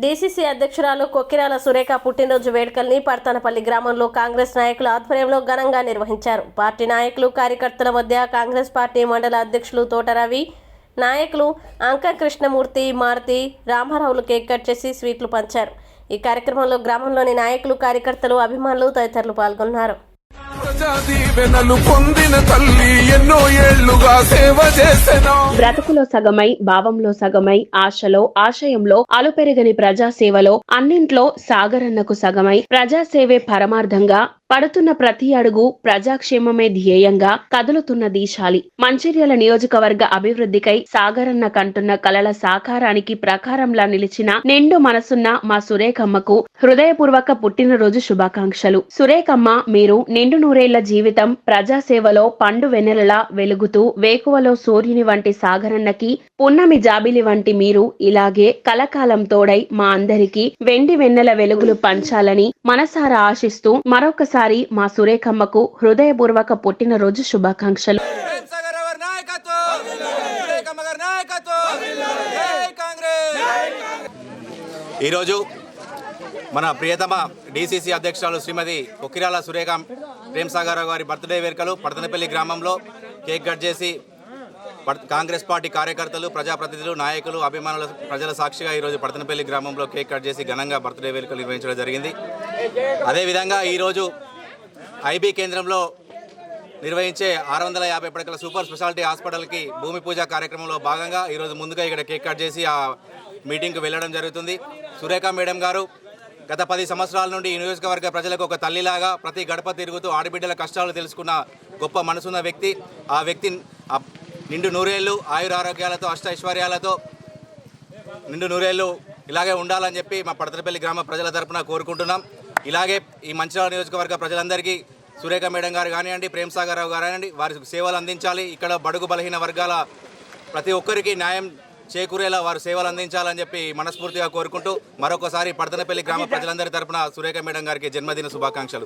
DCC అధ్యక్షురాలు కొక్కిరాల సురేఖ పుట్టినరోజు వేడుకల్ని పర్తనపల్లి గ్రామంలో కాంగ్రెస్ నాయకుల ఆధ్వర్యంలో ఘనంగా నిర్వహించారు. పార్టీ నాయకులు, కార్యకర్తల మధ్య కాంగ్రెస్ పార్టీ మండల అధ్యక్షులు తోటరవి, నాయకులు అంక కృష్ణమూర్తి, మారుతి, రామారావులు కేక్ కట్ చేసి స్వీట్లు పంచారు. ఈ కార్యక్రమంలో గ్రామంలోని నాయకులు, కార్యకర్తలు, అభిమానులు తదితరులు పాల్గొన్నారు. బ్రతుకులో సగమై, భావంలో సగమై, ఆశలో, ఆశయంలో, అలుపెరగని ప్రజాసేవలో, అన్నింట్లో సాగరన్నకు సగమై, ప్రజాసేవే పరమార్థంగా పడుతున్న ప్రతి అడుగు ప్రజాక్షేమమే ధ్యేయంగా కదులుతున్న దీశాలి. మంచిర్యాల నియోజకవర్గ అభివృద్ధికై సాగరన్న కంటున్న కలల సాకారానికి ప్రకారంలా నిలిచిన నిండు మనసున్న మా సురేఖమ్మకు హృదయపూర్వక పుట్టినరోజు శుభాకాంక్షలు. సురేఖమ్మ, మీరు నిండు నూరేళ్ల జీవితం ప్రజాసేవలో పండు వెన్నెలలా వెలుగుతూ వేకువలో సూర్యుని వంటి సాగరన్నకి పున్నమి జాబిలి వంటి మీరు ఇలాగే కలకాలం తోడై మా అందరికీ వెండి వెన్నెల వెలుగులు పంచాలని మనసారా ఆశిస్తూ మరొకసారి మా సురేఖమ్మకు హృదయపూర్వక పుట్టినరోజు శుభాకాంక్షలు. ఈరోజు మన ప్రియతమ డీసీసీ అధ్యక్షురాలు శ్రీమతి కొక్కిరాల సురేఖ ప్రేమ్సాగర్ గారి బర్త్డే వేడుకలు పర్తనపల్లి గ్రామంలో కేక్ కట్ చేసి కాంగ్రెస్ పార్టీ కార్యకర్తలు, ప్రజాప్రతినిధులు, నాయకులు, అభిమానుల ప్రజల సాక్షిగా ఈరోజు పర్తనపల్లి గ్రామంలో కేక్ కట్ చేసి ఘనంగా బర్త్డే వేడుకలు నిర్వహించడం జరిగింది. అదేవిధంగా ఈరోజు ఐబీ కేంద్రంలో నిర్వహించే 650 పడకల సూపర్ స్పెషాలిటీ హాస్పిటల్కి భూమి పూజ కార్యక్రమంలో భాగంగా ఈరోజు ముందుగా ఇక్కడ కేక్ కట్ చేసి ఆ మీటింగ్కి వెళ్ళడం జరుగుతుంది. సురేఖ మేడం గారు గత 10 సంవత్సరాల నుండి ఈ నియోజకవర్గ ప్రజలకు ఒక తల్లిలాగా ప్రతి గడప తిరుగుతూ ఆడబిడ్డల కష్టాలు తెలుసుకున్న గొప్ప మనసున్న వ్యక్తి. ఆ వ్యక్తి నిండు నూరేళ్లు ఆయురారోగ్యాలతో, అష్టైశ్వర్యాలతో నిండు నూరేళ్లు ఇలాగే ఉండాలని చెప్పి మా పర్తనపల్లి గ్రామ ప్రజల తరపున కోరుకుంటున్నాం. ఇలాగే ఈ మంచిర్యాల నియోజకవర్గ ప్రజలందరికీ సురేఖ మేడం గారు కానివ్వండి, ప్రేమ్సాగర్ రావు గారు కానివ్వండి, వారి సేవలు అందించాలి. ఇక్కడ బడుగు బలహీన వర్గాల ప్రతి ఒక్కరికి న్యాయం చేకూరేలా వారు సేవలు అందించాలని చెప్పి మనస్ఫూర్తిగా కోరుకుంటూ మరొకసారి పర్తనపల్లి గ్రామ ప్రజలందరి తరపున సురేఖ మేడం గారికి జన్మదిన శుభాకాంక్షలు.